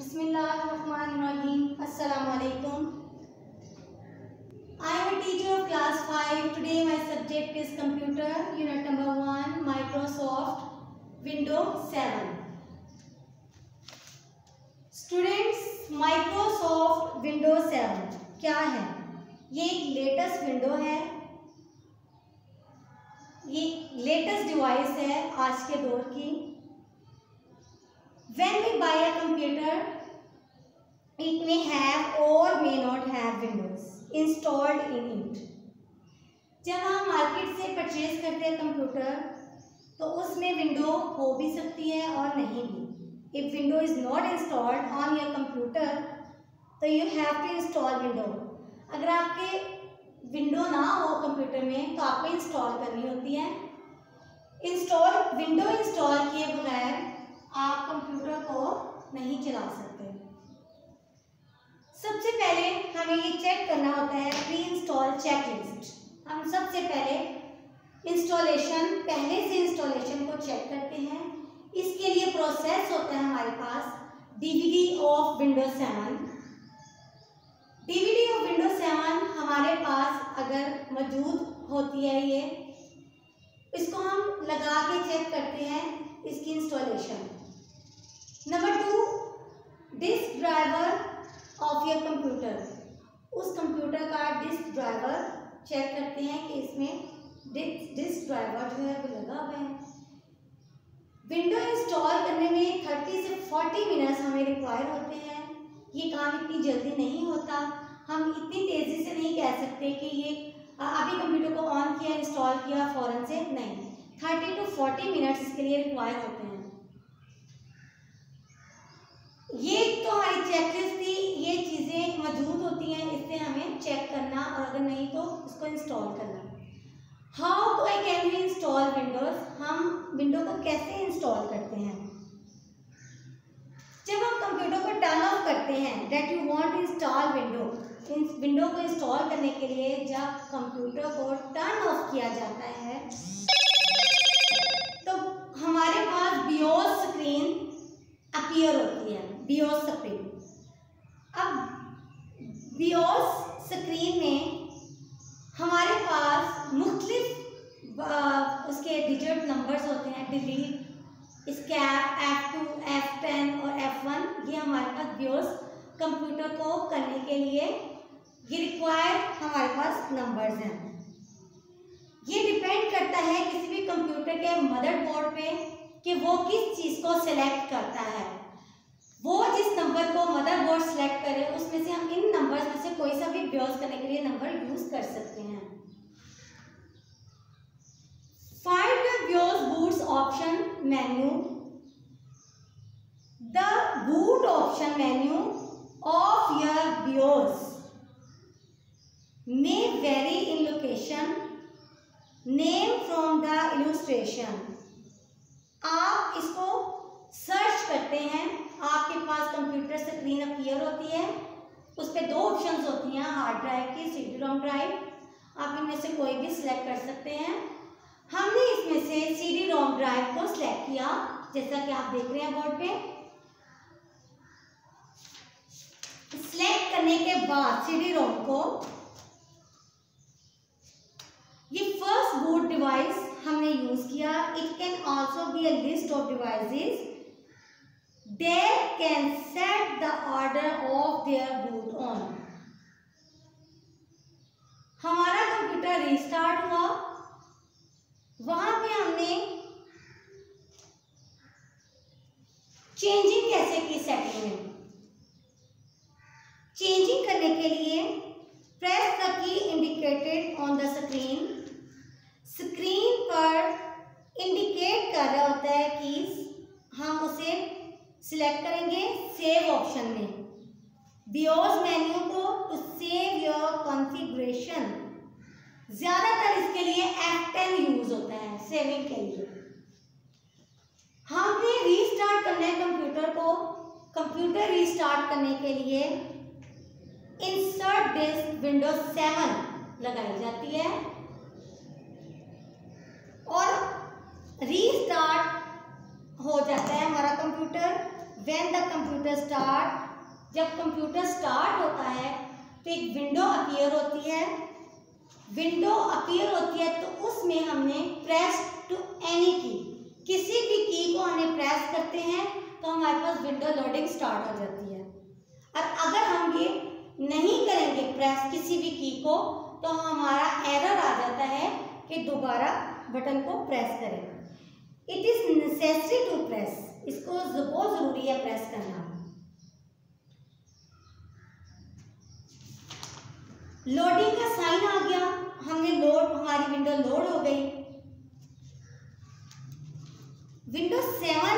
Bismillahirrahmanirrahim. Assalamualaikum. I am a teacher of class 5. Today my subject is computer, unit number 1, Microsoft Windows 7. Students, Microsoft Windows 7 क्या है? ये एक latest window है, ये latest device है आज के दौर की. When we buy a computer, it may have or may not have Windows installed in it. जब हम मार्केट से परचेज करते हैं कंप्यूटर तो उसमें विंडो हो भी सकती है और नहीं भी. If window is not installed on your computer, तो you have to install window. अगर आपके विंडो ना हो कंप्यूटर में तो आपको इंस्टॉल करनी होती है. विंडो इंस्टॉल किए बगैर आप कंप्यूटर को नहीं चला सकते. सबसे पहले हमें ये चेक करना होता है प्री इंस्टॉल चेकलिस्ट. हम सबसे पहले पहले से इंस्टॉलेशन को चेक करते हैं. इसके लिए प्रोसेस होता है हमारे पास DVD of Windows 7. DVD of Windows 7 हमारे पास अगर मौजूद होती है, ये इसको हम लगा के चेक करते हैं इसकी installation. Number 2, disk driver of your computer. उस कंप्यूटर का डिस्क ड्राइवर चेक करते हैं कि इसमें डिस्क ड्राइवर जो है वो लगा हुआ है. विंडो इंस्टॉल करने में 30 से 40 मिनट्स हमें रिक्वायर होते हैं. ये काम इतनी जल्दी नहीं होता. हम इतनी तेज़ी से नहीं कह सकते कि ये अभी कंप्यूटर को ऑन किया, इंस्टॉल किया, फ़ौरन से नहीं. 30 to 40 मिनट्स इसके लिए रिक्वायर होते हैं. ये तो हमारी चेकलिस्ट थी. ये चीज़ें मौजूद होती हैं, इससे हमें चेक करना और अगर नहीं तो इसको इंस्टॉल करना. How to I can we install windows. हम विंडो को कैसे इंस्टॉल करते हैं? जब हम कंप्यूटर को टर्न ऑफ करते हैं, that you want install window. Window को इंस्टॉल करने के लिए जब कंप्यूटर को टर्न ऑफ किया जाता है तो हमारे पास बियोस स्क्रीन अपीयर होती है. बियोस स्क्रीन. अब बियोस स्क्रीन में हमारे पास मुख्तलिफ उसके डिजिट नंबर्स होते हैं. डिलीट, एस्केप, F2, F10 और F1. ये हमारे पास बियोस कंप्यूटर को करने के लिए ये रिक्वायर हमारे पास नंबर्स हैं. ये डिपेंड करता है किसी भी कंप्यूटर के मदरबोर्ड पे कि वो किस चीज़ को सिलेक्ट करता है. वो जिस नंबर को मदरबोर्ड सिलेक्ट करे उसमें से हम इन नंबर्स में से कोई सा भी ब्राउज करने के लिए नंबर यूज कर सकते हैं. Find the BIOS boots option menu. The boot option menu of your BIOS may vary in location. Name from the illustration. आप इसको सर्च करते हैं. आपके पास कंप्यूटर स्क्रीन अपीयर होती है, उस पर 2 ऑप्शंस होती हैं, हार्ड ड्राइव की, CD ROM ड्राइव. आप इनमें से कोई भी सिलेक्ट कर सकते हैं. हमने इसमें से CD ROM ड्राइव को सिलेक्ट किया जैसा कि आप देख रहे हैं बोर्ड पे. सिलेक्ट करने के बाद CD ROM को ये फर्स्ट बूट डिवाइस हमने यूज किया. It can also be a list of devices that can set the order of their boot on. हमारा कंप्यूटर रीस्टार्ट हुआ, वहां पे हमने चेंजिंग कैसे की सेटिंग में. चेंजिंग करने के लिए press the key indicated on the screen. Screen पर इंडिकेट कर रहा होता है कीज, हम उसे सिलेक्ट करेंगे सेव ऑप्शन में. BIOS मेन्यू को टू सेव योर कॉन्फ़िगरेशन. ज़्यादातर इसके लिए F10 यूज होता है सेविंग के लिए. हमने रीस्टार्ट करना है कंप्यूटर को. कंप्यूटर रीस्टार्ट करने के लिए इंसर्ट डिस्क विंडोज 7 लगाई जाती है और रीस्टार्ट हो जाता है हमारा computer. When the computer start, जब कंप्यूटर स्टार्ट होता है तो एक विंडो अपीयर होती है। विंडो अपीयर होती है तो उसमें हमने प्रेस टू एनी की, किसी भी की को हमने प्रेस करते हैं तो हमारे पास विंडो लोडिंग स्टार्ट हो जाती है। और अगर हम ये नहीं करेंगे प्रेस किसी भी की को तो हमारा एरर आ जाता है कि दोबारा बटन को प्रेस करें। It is necessary to press, इसको बहुत जरूरी है प्रेस करना। लोडिंग का साइन आ गया, हमने लोड, हमारी विंडो लोड हो गई। विंडोज 7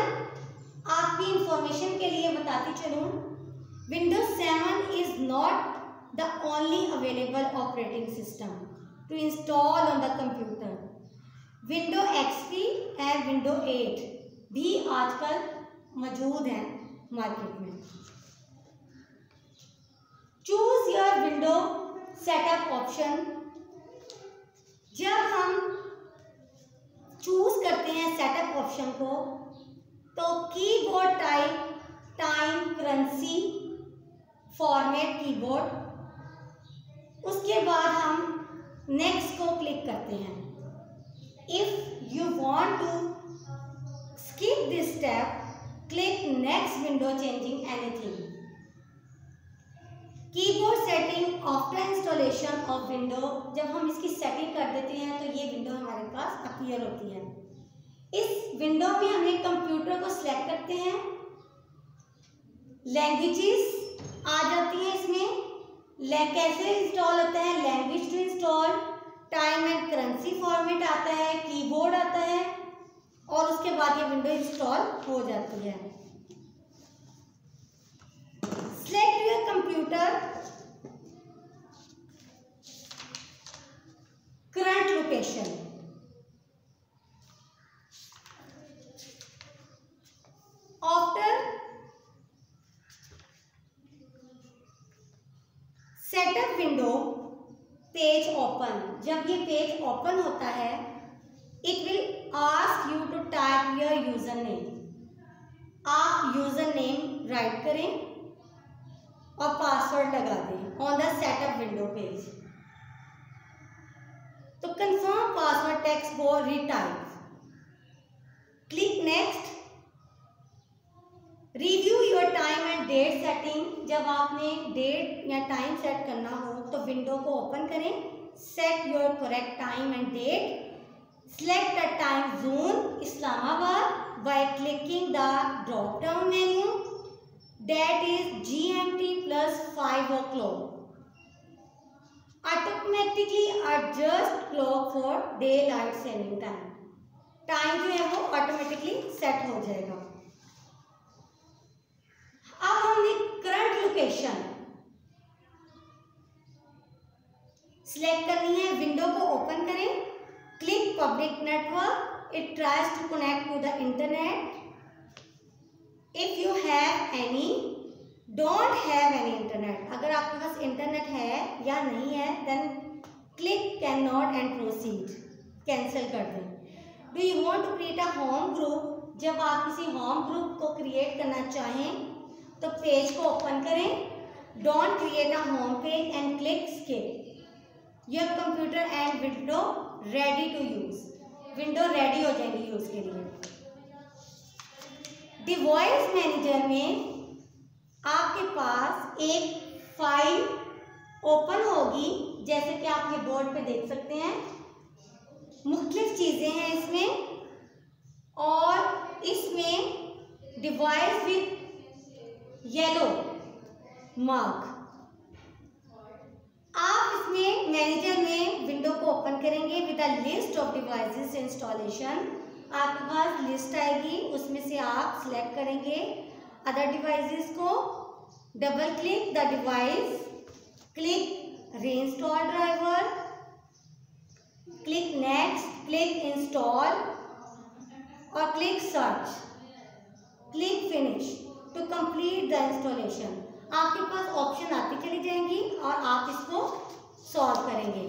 आपकी इंफॉर्मेशन के लिए बताती चलूं, windows 7 is not the only available operating system to install on the computer. Window XP and window 8 भी आजकल मौजूद हैं मार्केट में। Choose your window setup option. जब हम चूज करते हैं सेटअप ऑप्शन को तो keyboard type, time, currency, format keyboard, उसके बाद हम नेक्स्ट को क्लिक करते हैं। If you want to skip this step, click next window changing anything. Keyboard setting after installation of window, जब हम इसकी सेटिंग कर देते हैं तो ये विंडो हमारे पास अपीयर होती है। इस विंडो में हमें कंप्यूटर को सिलेक्ट करते हैं, लैंग्वेजेस आ जाती हैं इसमें, कैसे इंस्टॉल होता है, language to install, time and currency format आता है, कीबोर्ड आता है और उसके बाद ये विंडो इंस्टॉल हो जाती है। Select your computer current location. After setup window page open, जब ये पेज ओपन होता है it will ask you to type your username. आप यूजर नेम राइट करें और पासवर्ड लगा दें on the setup window page. तो कंफर्म पासवर्ड टेक्स्ट को retype, click next. Review your time and date setting, जब आपने डेट या टाइम सेट करना हो तो विंडो को ओपन करें, set your correct time and date, select the time zone Islamabad by clicking the drop down menu, that is GMT plus 5 o'clock. Automatically adjust clock for daylight saving time. Time जो है वो automatically set हो जाएगा। अब हमने current location select करनी है, window को ओपन करें, click public network, it tries to connect to the internet. If you have any, don't have any internet. अगर आपके पास इंटरनेट है या नहीं है, then click cannot and proceed, cancel कर दें। Do you want to create a home group? जब आप किसी होम ग्रुप को क्रिएट करना चाहें तो पेज को ओपन करें, don't create a home page and click skip. Your computer and window ready to use. Window ready हो जाएगी यूज के लिए। डिवाइस मैनेजर में आपके पास एक फाइल ओपन होगी, जैसे कि आप ये बोर्ड पे देख सकते हैं। मुख्तलिफ चीज़ें हैं इसमें और इसमें डिवाइस विथ येलो मार्क। आप इसमें मैनेजर में विंडो को ओपन करेंगे with a list of devices installation, आपके पास लिस्ट आएगी, उसमें से आप सिलेक्ट करेंगे अदर डिवाइसेस को, double click the device, click reinstall driver, click next, click install और click search, click finish to complete the installation. आपके पास ऑप्शन आती चली जाएंगी और आप इसको सॉल्व करेंगे।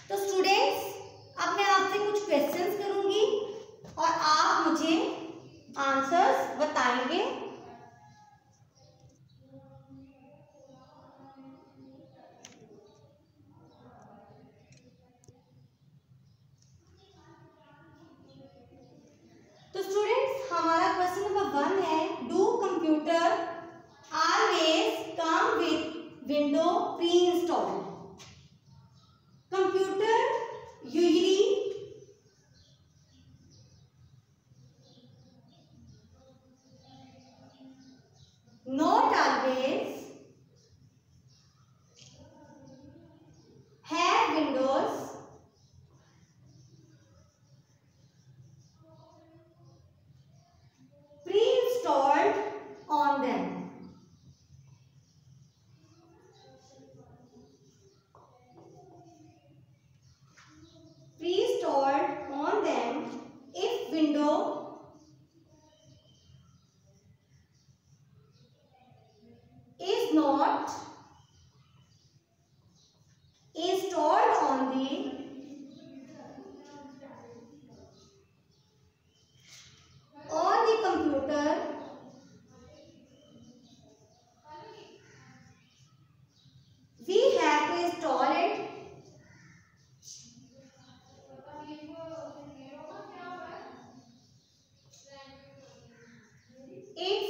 तो स्टूडेंट्स, अब मैं आपसे कुछ क्वेश्चंस करूंगी और आप मुझे आंसर्स बताएंगे pre-installed. Computer usually not always have Windows pre-installed on them. Pre-installed on them if window is not installed on the computer we have to install it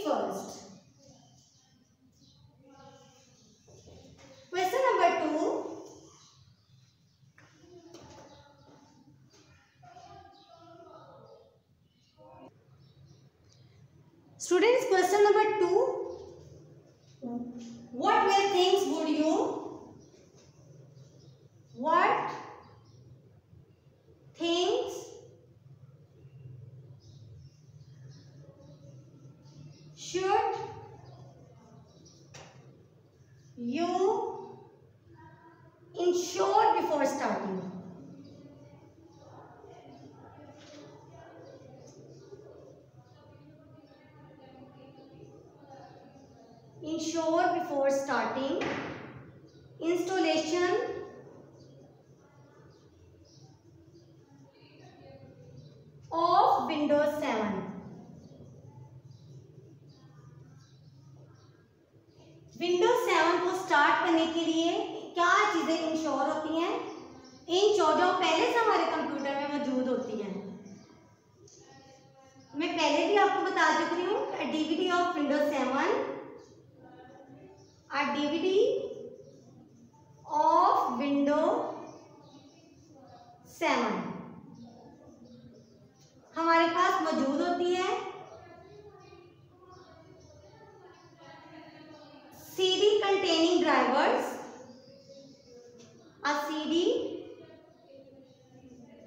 first. Question number 2. Students, question number 2. What things should you ensure before starting? Ensure before starting installation of Windows 7. Windows 7 को start करने के लिए क्या चीजें ensure होती हैं? Ensure जो पहले से हमारे कंप्यूटर में मौजूद होती हैं। मैं पहले भी आपको बता चुकी हूँ, DVD of Windows 7, DVD of Windows 7 हमारे पास मौजूद होती है। CD containing drivers, a CD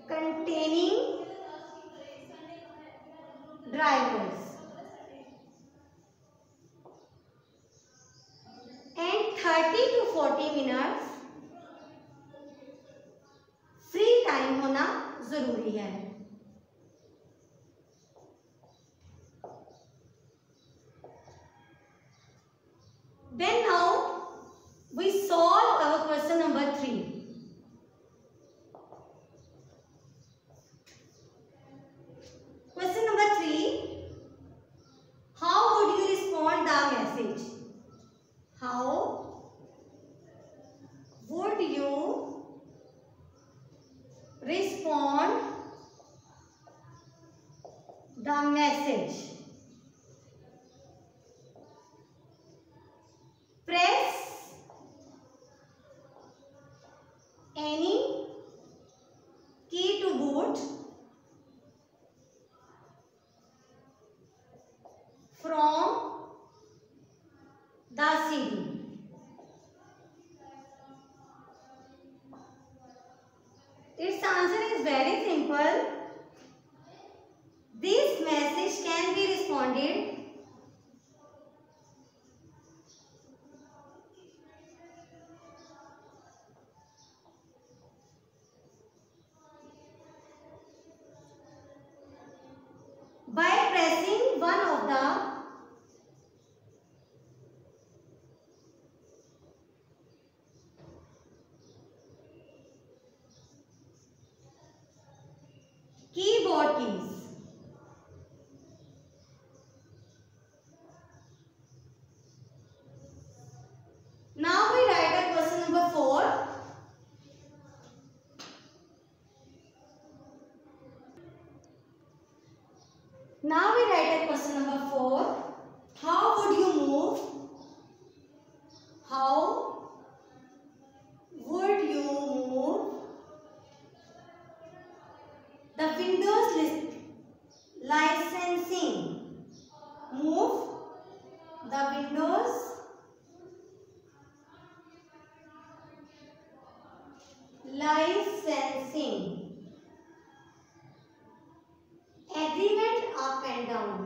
containing drivers and 30 to 40 minutes free time होना जरूरी है। Then now we solve our question number 3. Question number 3. How would you respond the message? How would you respond the message? Press any key to boot from the CD. Its answer is very simple. This message can be responded by pressing one of the keyboard keys. The windows licensing agreement up and down.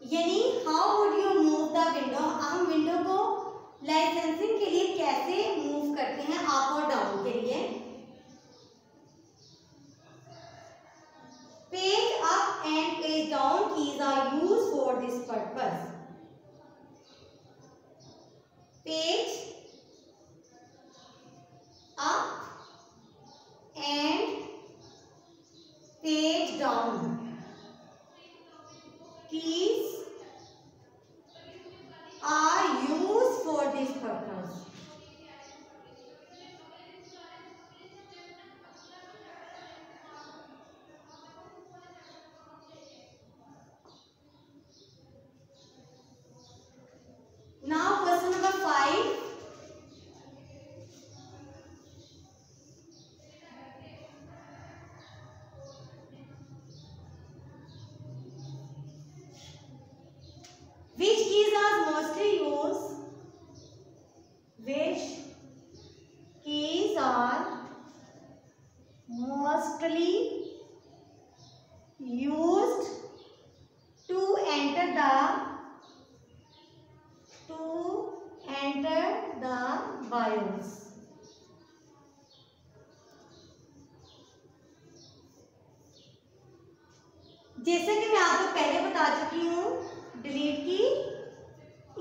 यानी how would you move the window, हम window को licensing के लिए कैसे move करते हैं up और down के लिए। Page up and page down keys are used for this purpose. Page up and page down keys are used for this purpose. Now question number 5. Which keys are mostly used? Which keys are mostly used to enter the BIOS? जैसे कि मैं आपको पहले बता चुकी हूँ, delete की,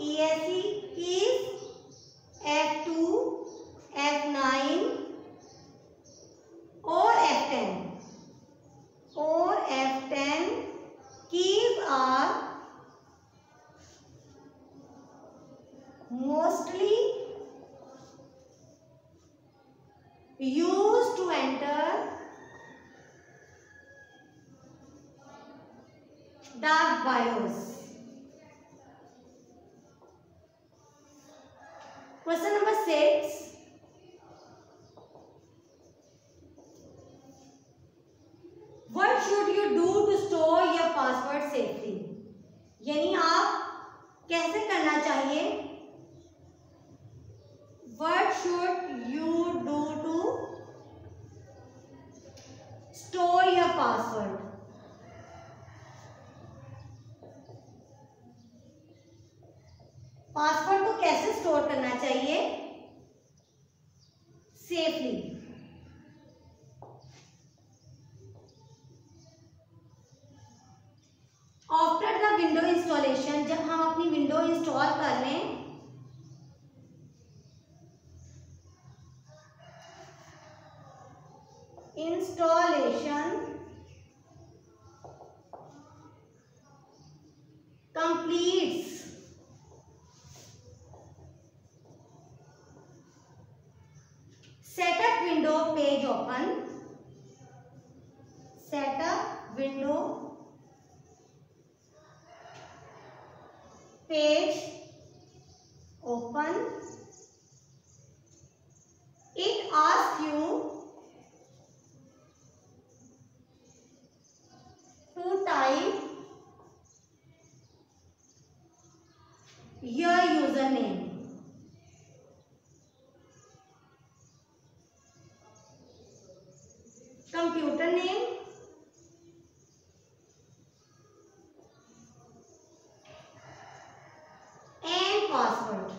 ESC keys, F2, F9 और F10 keys are mostly used to enter the BIOS. Question number 6. What should you do to store your password safely? यानी आप कैसे करना चाहिए? What should you do to store your password? Password को कैसे store करना चाहिए safely? After the window installation, जब हम अपनी विंडो इंस्टॉल कर लें, installation completes, setup window page open, setup window page open, it asks you to type your user name, computer name, and password.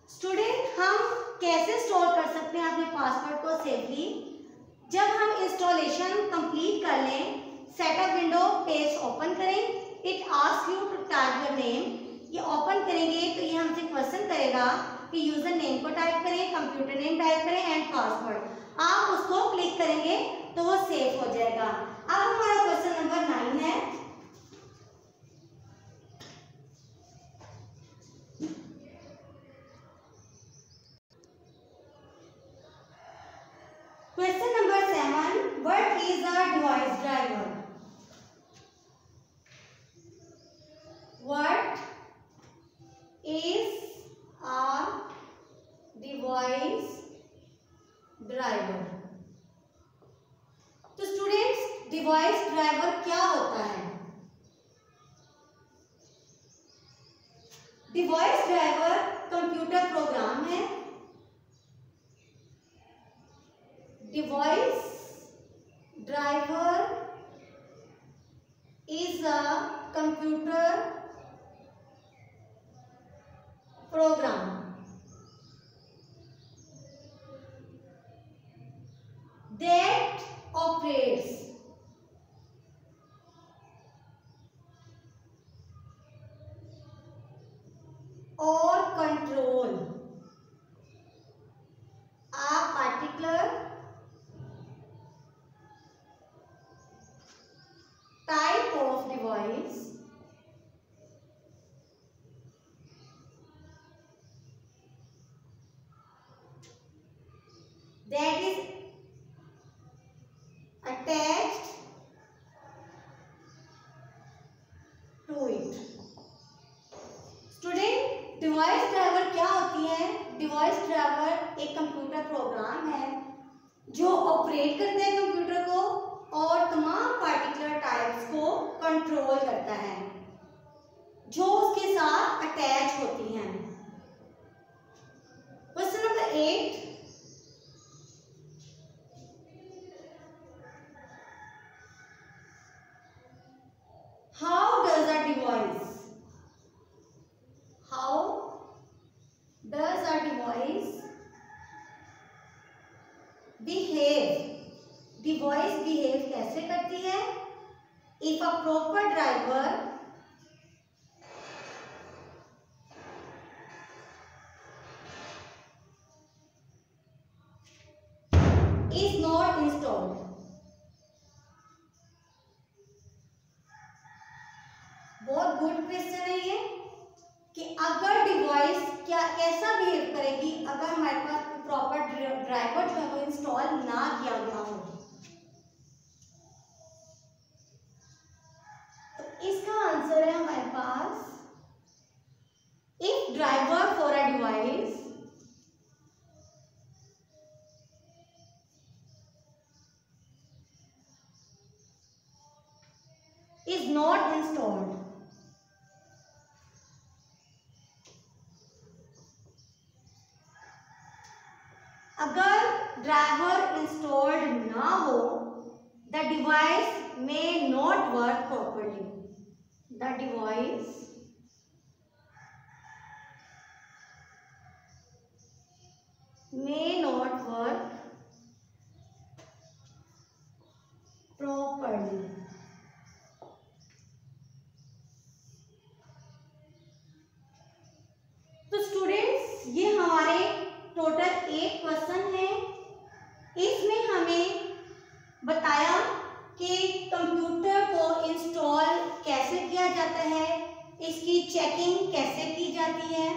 Student, हम कैसे store कर सकते हैं अपने पासवर्ड को सेफली? जब हम इंस्टॉलेशन कंप्लीट कर लें, सेटअप विंडो पेज ओपन करें, it asks you to type your name, ये ओपन करेंगे तो ये हमसे क्वेश्चन करेगा कि यूजर नेम को टाइप करें, कंप्यूटर नेम टाइप करें एंड पासवर्ड। आप उसको क्लिक करेंगे तो वो सेव हो जाएगा। अब हमारा क्वेश्चन नंबर 9 है, question number 7, what is a device driver? What is a device driver। तो स्टूडेंट्स डिवाइस ड्राइवर क्या होता है? डिवाइस ड्राइवर कंप्यूटर प्रोग्राम है। Device driver is a computer program that operates or control a particular type of device that is attached to it। Student device driver क्या होती है? Device driver एक computer program है जो operate करता है computer को और तमाम पार्टिकुलर टाइप्स को कंट्रोल करता है जो उसके साथ अटैच होती हैं। Question number 8, How does a device behave? Device behave कैसे करती है? If a proper driver is not installed। बहुत गुड क्वेश्चन है ये कि अगर डिवाइस क्या कैसा बिहेव करेगी अगर हमारे पास प्रॉपर ड्राइवर जो है वो इंस्टॉल ना किया गया हो। तो इसका आंसर है हमारे पास if driver for a device is not installed. अगर ड्राइवर इंस्टॉल्ड ना हो the device may not work properly. द डिवाइस may not work properly। तो स्टूडेंट्स ये हमारे टोटल 8 क्वेश्चन हैं। इसमें हमें बताया कि कंप्यूटर को इंस्टॉल कैसे किया जाता है, इसकी चेकिंग कैसे की जाती है।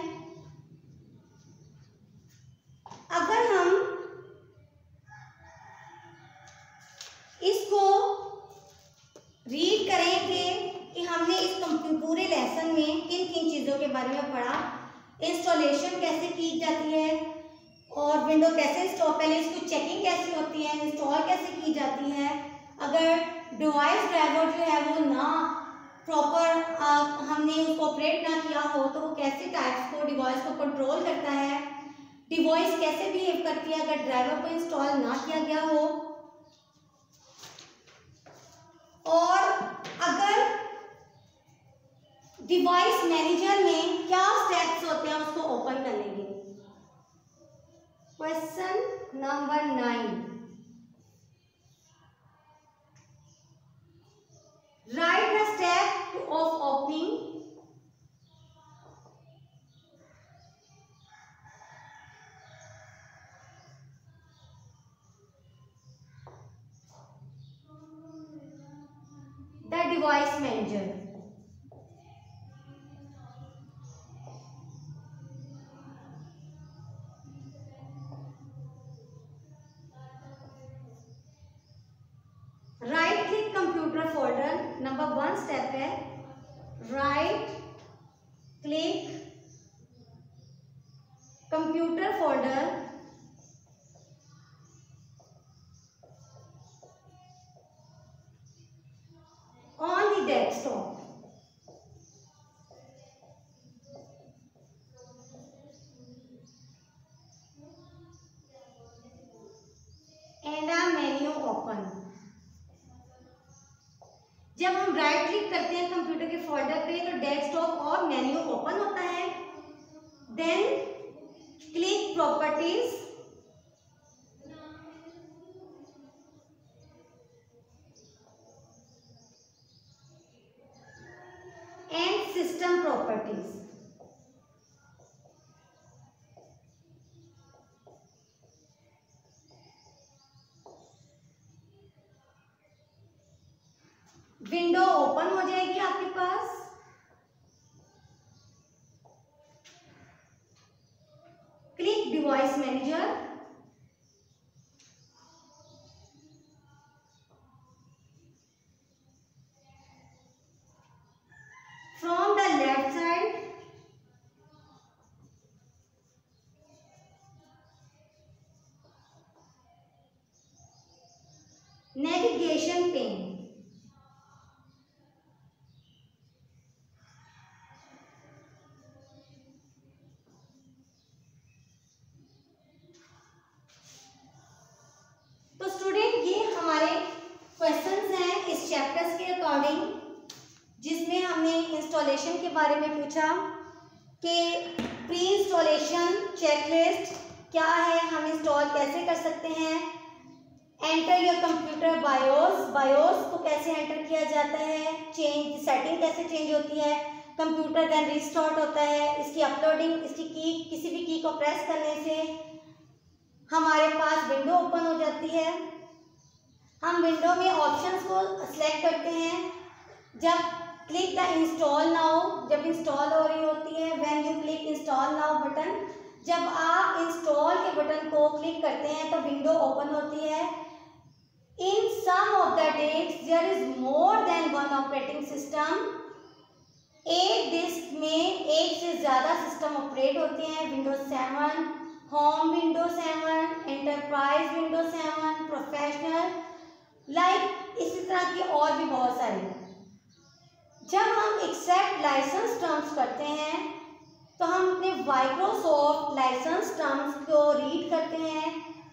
अगर हम इसको रीड करेंगे कि हमने इस पूरे लेसन में किन किन चीज़ों के बारे में पढ़ा, इंस्टॉलेशन कैसे की जाती है और विंडो कैसे इंस्टॉल, पहले इसकी चेकिंग कैसे होती है, इंस्टॉल कैसे की जाती है। अगर डिवाइस ड्राइवर जो है वो ना प्रॉपर हमने उसको ऑपरेट ना किया हो तो वो कैसे टाइप्स को डिवाइस को कंट्रोल करता है। डिवाइस कैसे बिहेव करती है अगर ड्राइवर को इंस्टॉल ना किया गया हो। और अगर डिवाइस मैनेजर में क्या स्टेप्स होते हैं उसको ओपन करने के। Question number 9, write the step of opening the device manager. Right click computer folder. Number 1 step है right click computer folder on the desktop. And a menu open. जब हम राइट क्लिक करते हैं कंप्यूटर के folder पे तो desktop और menu open होता है. Then click properties, and system properties. Window open हो जाएगी आपके पास. Click device manager. From the left side navigation pane. तो स्टूडेंट ये हमारे क्वेश्चंस हैं इस चैप्टर्स के अकॉर्डिंग, जिसमें हमने इंस्टॉलेशन के बारे में पूछा कि प्री इंस्टॉलेशन चेकलिस्ट क्या है, हम इंस्टॉल कैसे कर सकते हैं. Enter your computer BIOS, BIOS को कैसे एंटर किया जाता है, चेंज सेटिंग कैसे चेंज होती है, कंप्यूटर देन रिस्टार्ट होता है, इसकी अपलोडिंग, इसकी की किसी भी की को प्रेस करने से हमारे पास विंडो ओपन हो जाती है. हम विंडो में ऑप्शंस को सिलेक्ट करते हैं. जब क्लिक द इंस्टॉल नाउ, जब इंस्टॉल हो रही होती है, when you click install now button, जब आप इंस्टॉल के बटन को क्लिक करते हैं तो विंडो ओपन होती है. In some of the dates there is more than one operating system. एक डिस्क में एक से ज़्यादा सिस्टम ऑपरेट होते हैं. Windows 7, home Windows 7, enterprise Windows 7, professional, like इसी तरह की और भी बहुत सारी. जब हम एक्सेप्ट लाइसेंस टर्म्स करते हैं तो हम अपने माइक्रोसॉफ्ट लाइसेंस टर्म्स को रीड करते हैं,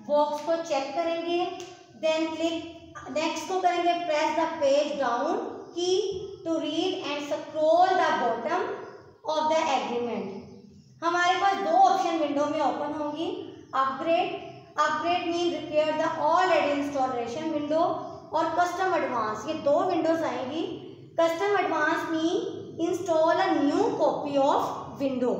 बॉक्स को चेक करेंगे, देन क्लिक नेक्स्ट को करेंगे, press the page down key to read and scroll the bottom of the agreement. हमारे पास दो ऑप्शन विंडो में ओपन होंगी. Upgrade mean repair the already installation window, और कस्टम एडवांस, ये दो विंडोज आएंगी. Custom advance mean install a new copy of window.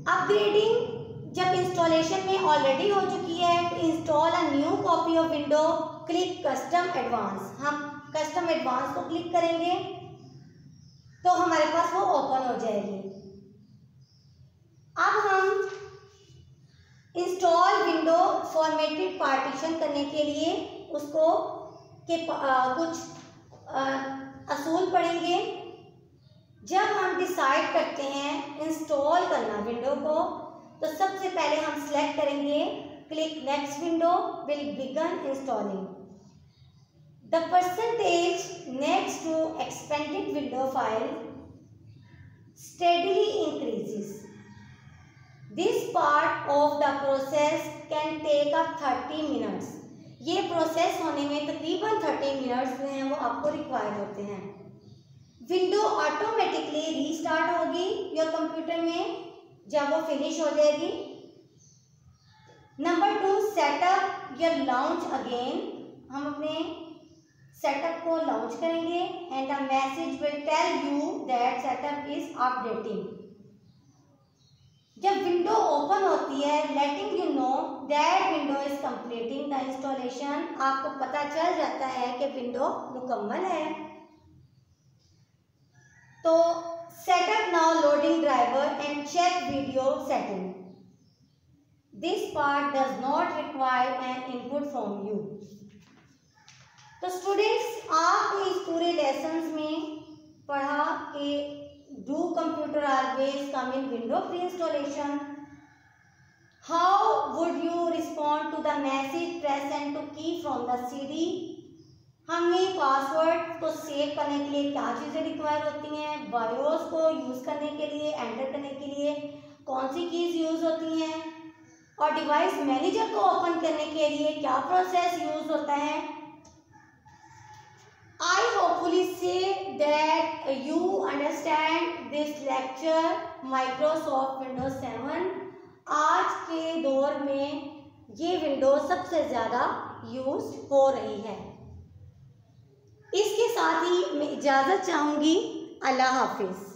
Upgrading जब इंस्टॉलेशन में ऑलरेडी हो चुकी है तो install a new copy of window, click custom advance. हम कस्टम एडवांस को क्लिक करेंगे तो हमारे पास वो ओपन हो जाएगी. अब हम इंस्टॉल विंडो फॉर्मेटेड पार्टीशन करने के लिए उसको के कुछ असूल पढ़ेंगे. जब हम डिसाइड करते हैं इंस्टॉल करना विंडो को तो सबसे पहले हम सिलेक्ट करेंगे click next window will begin installing. The percentage next to expanded window file steadily increases. This part of the process can take up 30 minutes. ये प्रोसेस होने में तकरीबन 30 मिनट्स जो हैं वो आपको रिक्वायर होते हैं. विंडो ऑटोमेटिकली रीस्टार्ट होगी योर कंप्यूटर में जब वो फिनिश हो जाएगी. नंबर 2, सेटअप या लॉन्च अगेन. हम अपने सेटअप को लॉन्च करेंगे and the message will tell you that setup is updating. जब विंडो ओपन होती है letting you know that window is completing the installation, आपको पता चल जाता है कि विंडो मुकम्मल है. तो setup now loading driver and check video setting. This part does not require an input from you. तो स्टूडेंट्स आपको इस पूरे लेसन्स में पढ़ा कि Do computer always come in window pre-installation? How would you respond to the message press and to key from the CD? हमें password को save करने के लिए क्या चीज़ें रिक्वायर होती हैं? बायोस को यूज़ करने के लिए, एंटर करने के लिए कौन सी कीज़ यूज़ होती हैं? और डिवाइस मैनेजर को ओपन करने के लिए क्या प्रोसेस यूज़ होता है? I hopefully say that you understand this lecture Microsoft Windows 7. आज के दौर में ये विंडोज सबसे ज़्यादा यूज हो रही है। इसके साथ ही मैं इजाज़त चाहूँगी। अल्लाह हाफिज़।